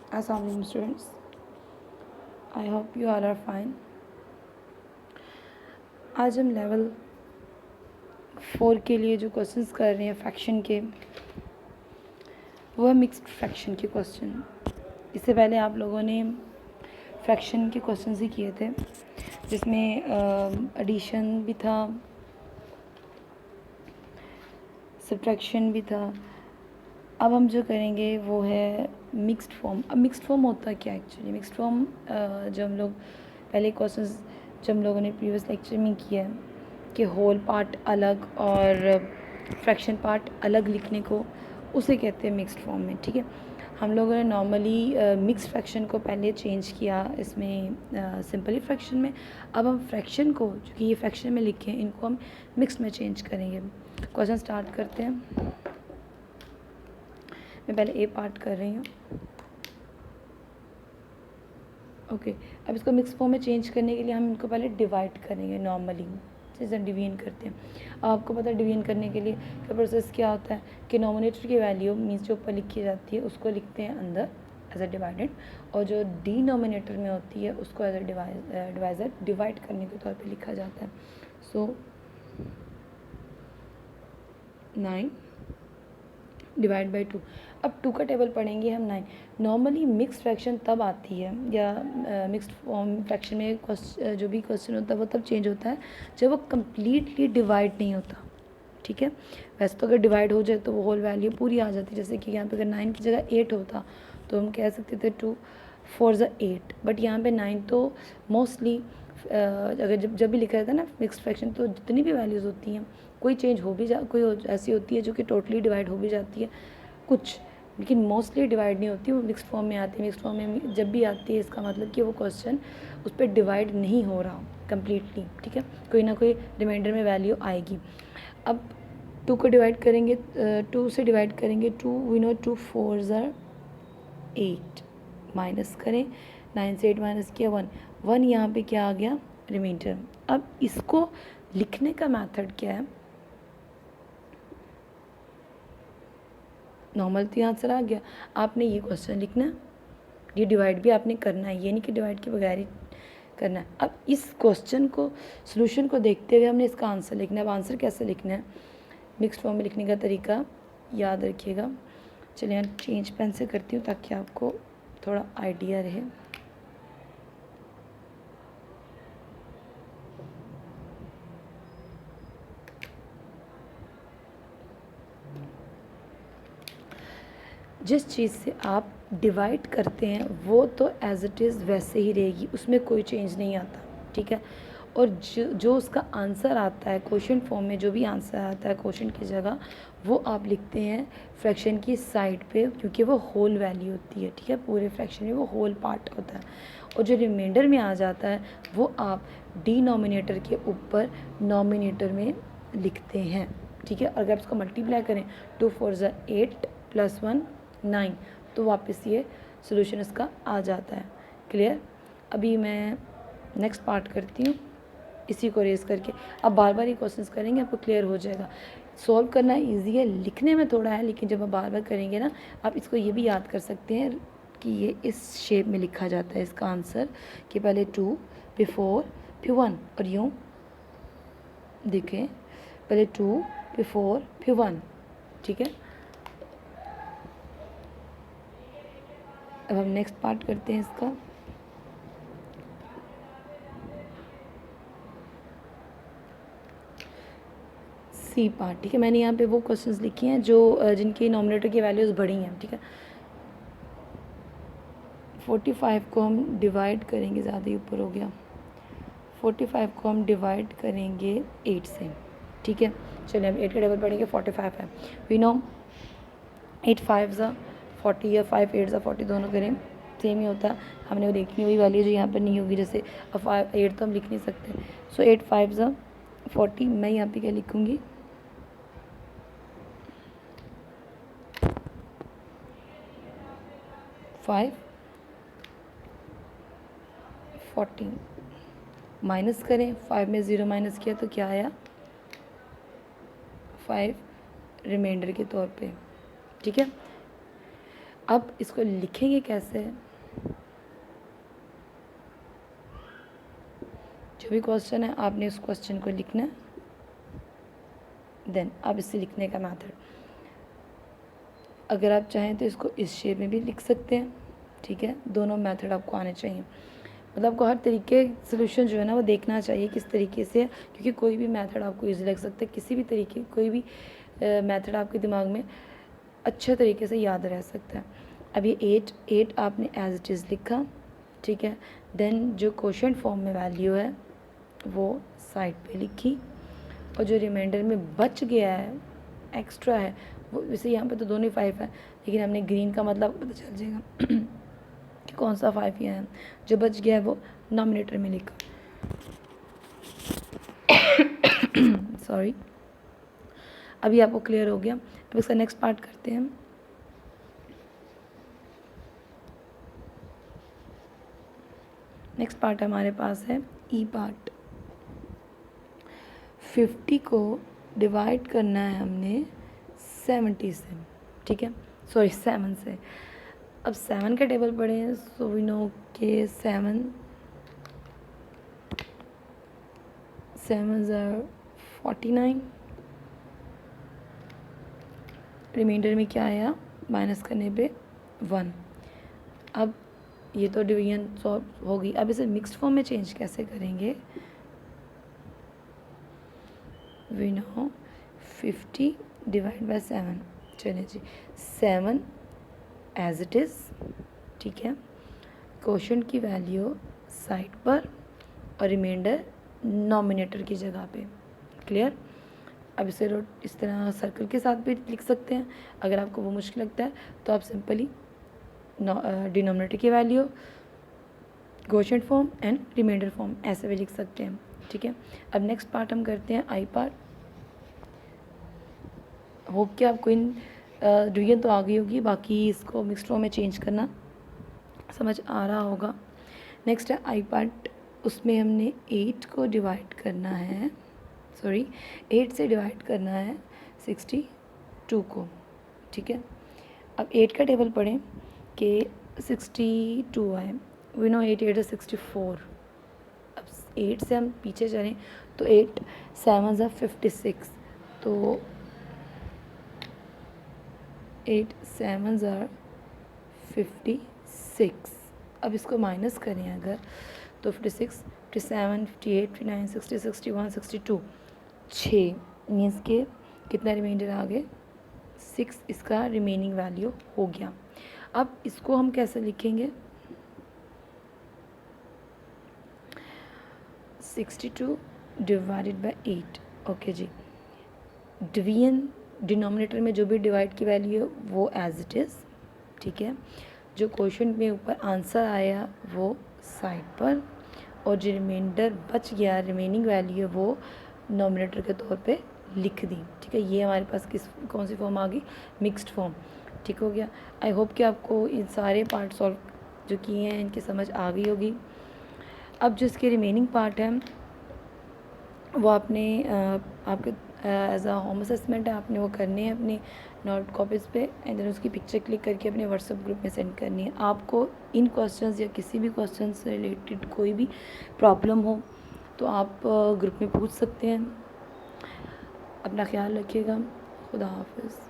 अस्सलाम वालेकुम students, I hope you all are fine. आज हम लेवल 4 के लिए जो क्वेश्चंस कर रहे हैं फ्रैक्शन के, वो है मिक्स्ड फ्रैक्शन के क्वेश्चन। इससे पहले आप लोगों ने फ्रैक्शन के क्वेश्चंस ही किए थे, जिसमें एडिशन भी था, सब्ट्रैक्शन भी था। अब हम जो करेंगे वो है मिक्स्ड फॉर्म। अब मिक्स्ड फॉर्म होता क्या है एक्चुअली? मिक्स्ड फॉर्म जो हम लोग पहले क्वेश्चंस जो हम लोगों ने प्रीवियस लेक्चर में किया है कि होल पार्ट अलग और फ्रैक्शन पार्ट अलग लिखने को, उसे कहते हैं मिक्स्ड फॉर्म में। ठीक है, हम लोगों ने नॉर्मली मिक्स्ड फ्रैक्शन को पहले चेंज किया इसमें सिंपली फ्रैक्शन में। अब हम फ्रैक्शन को, जो कि ये फ्रैक्शन में लिखे हैं, इनको हम मिक्स में चेंज करेंगे। क्वेश्चन स्टार्ट करते हैं। मैं पहले ए पार्ट कर रही हूँ। ओके, अब इसको मिक्स फॉर्म में चेंज करने के लिए हम इनको पहले डिवाइड करेंगे नॉर्मली, जैसे डिवीजन करते हैं। अब आपको पता है डिवीजन करने के लिए का प्रोसेस क्या होता है कि नॉमिनेटर की वैल्यू मीन्स जो ऊपर लिखी जाती है उसको लिखते हैं अंदर एज अ डिवाइडेड, और जो डिनोमिनेटर में होती है उसको एज अ डिवाइजर डिवाइड करने के तौर पे लिखा जाता है। सो 9 डिवाइड बाई 2। अब 2 का टेबल पढ़ेंगे हम 9। नॉर्मली मिक्स फ्रैक्शन तब आती है, या मिक्स्ड फॉर्म फ्रैक्शन में जो भी क्वेश्चन होता है वो तब चेंज होता है जब वो कम्प्लीटली डिवाइड नहीं होता। ठीक है, वैसे तो अगर डिवाइड हो जाए तो वो होल वैल्यू पूरी आ जाती है। जैसे कि यहाँ पे अगर 9 की जगह 8 होता तो हम कह सकते थे 2 4 ज़ा 8, बट यहाँ पे 9 तो मोस्टली अगर जब भी लिखा रहता है ना मिक्स फ्रैक्शन, तो जितनी भी वैल्यूज़ होती हैं कोई चेंज हो भी ऐसी होती है जो कि टोटली डिवाइड हो भी जाती है कुछ, लेकिन मोस्टली डिवाइड नहीं होती, वो मिक्स फॉर्म में आती है। मिक्स फॉर्म में जब भी आती है इसका मतलब कि वो क्वेश्चन उस पर डिवाइड नहीं हो रहा कम्प्लीटली। ठीक है, कोई ना कोई रिमाइंडर में वैल्यू आएगी। अब 2 को डिवाइड करेंगे, 2 से डिवाइड करेंगे 2, वी नो 2 4 ज़ार 8, माइनस करें 9 से 8 माइनस किया 1, 1 यहाँ पे क्या आ गया? रिमाइंडर। अब इसको लिखने का मेथड क्या है? नॉर्मल तो आंसर आ गया, आपने ये क्वेश्चन लिखना है, ये डिवाइड भी आपने करना है, ये नहीं कि डिवाइड के बगैर ही करना है। अब इस क्वेश्चन को, सोल्यूशन को देखते हुए हमने इसका आंसर लिखना है। अब आंसर कैसे लिखना है? मिक्स्ड फॉर्म में लिखने का तरीका याद रखिएगा। चलिए यहाँ चेंज पेन से करती हूँ ताकि आपको थोड़ा आइडिया रहे। जिस चीज़ से आप डिवाइड करते हैं वो तो एज इट इज़ वैसे ही रहेगी, उसमें कोई चेंज नहीं आता। ठीक है, और जो उसका आंसर आता है क्वेश्चन फॉर्म में, जो भी आंसर आता है क्वेश्चन की जगह, वो आप लिखते हैं फ्रैक्शन की साइड पे, क्योंकि वो होल वैल्यू होती है। ठीक है, पूरे फ्रैक्शन में वो होल पार्ट होता है, और जो रिमाइंडर में आ जाता है वो आप डिनोमिनेटर के ऊपर नॉमिनेटर में लिखते हैं। ठीक है, अगर आप इसको मल्टीप्लाई करें 2 4 ज़ा 8 प्लस 1 9, तो वापस ये सोल्यूशन इसका आ जाता है। क्लियर? अभी मैं नेक्स्ट पार्ट करती हूँ इसी को रेस करके। अब बार बार ये क्वेश्चंस करेंगे, आपको क्लियर हो जाएगा। सॉल्व करना इजी है, लिखने में थोड़ा है, लेकिन जब आप बार बार करेंगे ना, आप इसको ये भी याद कर सकते हैं कि ये इस शेप में लिखा जाता है इसका आंसर, कि पहले 2 फिर 4 फिर 1, और यूँ देखें, पहले 2 फिर 4 फिर 1। ठीक है, अब हम नेक्स्ट पार्ट करते हैं इसका। C part. ठीक है, मैंने यहाँ पे वो क्वेश्चंस लिखे हैं जो जिनकी नॉमिनेटर की वैल्यूज़ बड़ी हैं। ठीक है, 45 को हम डिवाइड करेंगे, ज़्यादा ही ऊपर हो गया, 45 को हम डिवाइड करेंगे 8 से। ठीक है, चलिए हम 8 का टेबल पढ़ेंगे, 45 है। वी नो 8 5 ज़ा 40 या 5 8 ज़ा 40, दोनों करें सेम ही होता है। हमने वो देखनी हुई वैल्यू जो यहाँ पर नहीं होगी, जैसे अब 5 8 तो हम लिख नहीं सकते। सो 8 5 ज़ा 40, मैं यहाँ पे क्या लिखूँगी? 5 40 माइनस करें, 5 में 0 माइनस किया तो क्या आया? 5 रिमाइंडर के तौर पे। ठीक है, अब इसको लिखेंगे कैसे, जो भी क्वेश्चन है आपने उस क्वेश्चन को लिखना है, देन अब इसे लिखने का मेथड, अगर आप चाहें तो इसको इस शेप में भी लिख सकते हैं, ठीक है। दोनों मेथड आपको आने चाहिए, मतलब आपको हर तरीके सोल्यूशन जो है ना वो देखना चाहिए किस तरीके से, क्योंकि कोई भी मेथड आपको ईजी लग सकता है, किसी भी तरीके कोई भी मेथड आपके दिमाग में अच्छे तरीके से याद रह सकता है। अब ये 8 आपने एज इट इज़ लिखा, ठीक है। देन जो क्वोशंट फॉर्म में वैल्यू है वो साइड पे लिखी, और जो रिमाइंडर में बच गया है एक्स्ट्रा है वो, वैसे यहाँ पे तो दोनों ही 5 है, लेकिन हमने ग्रीन का मतलब पता चल जाएगा कि कौन सा 5 यहाँ है, जो बच गया है वो नॉमिनेटर में लिखा। सॉरी, अभी आपको क्लियर हो गया। अब इसका नेक्स्ट पार्ट करते हैं हम। नेक्स्ट पार्ट हमारे पास है ई पार्ट। 50 को डिवाइड करना है हमने 70 से, ठीक है, सॉरी 7 से। अब 7 का टेबल पढ़े हैं, सो वी नो के 7 7 49, रिमाइंडर में क्या आया माइनस करने पे 1। अब ये तो डिवीजन सॉल्व होगी, अब इसे मिक्स्ड फॉर्म में चेंज कैसे करेंगे, वी नो 50 डिवाइड बाय 7, चलिए जी 7 एज इट इज़, ठीक है, क्वोशंट की वैल्यू साइड पर और रिमाइंडर नॉमिनेटर की जगह पे, क्लियर। अब इसे इस तरह सर्कल के साथ भी लिख सकते हैं, अगर आपको वो मुश्किल लगता है तो आप सिंपली डिनोमिनेटर की value quotient form and remainder form ऐसे भी लिख सकते हैं, ठीक है। अब नेक्स्ट पार्ट हम करते हैं आई पार्ट। होप कि आपको इन डिवीजन तो आ गई होगी, बाकी इसको मिक्स्ड फॉर्म में चेंज करना समझ आ रहा होगा। नेक्स्ट है आई पार्ट, उसमें हमने 8 को डिवाइड करना है, सॉरी 8 से डिवाइड करना है 62 को, ठीक है। अब 8 का टेबल पढ़ें कि 62 आए, वी नो 8 8 64। अब 8 से हम पीछे चलें तो 8 7 56, तो 8 7 56। अब इसको माइनस करें अगर तो 56 57 58 59 60 61 62, 6 मीन्स के कितना रिमाइंडर आ गए 6, इसका रिमेनिंग वैल्यू हो गया। अब इसको हम कैसे लिखेंगे, 62 डिवाइडेड बाय 8, ओके जी। डिवीजन डिनोमिनेटर में जो भी डिवाइड की वैल्यू है वो एज इट इज़, ठीक है। जो क्वेश्चन में ऊपर आंसर आया वो साइड पर, और जो रिमाइंडर बच गया रिमेनिंग वैल्यू है वो नॉमिनेटर के तौर पे लिख दी, ठीक है। ये हमारे पास कौन सी फॉर्म आ गई, मिक्स्ड फॉर्म, ठीक हो गया। आई होप कि आपको इन सारे पार्ट सॉल्व जो किए हैं इनकी समझ आ गई होगी। अब जो इसके रिमेनिंग पार्ट है वो आपने आपके एज अ होम असेसमेंट है, आपने वो करने हैं अपनी नोट कॉपीज़ पे, एंड देन उसकी पिक्चर क्लिक करके अपने व्हाट्सएप ग्रुप में सेंड करनी है। आपको इन क्वेश्चंस या किसी भी क्वेश्चन से रिलेटेड कोई भी प्रॉब्लम हो तो आप ग्रुप में पूछ सकते हैं। अपना ख्याल रखिएगा, खुदा हाफिज़।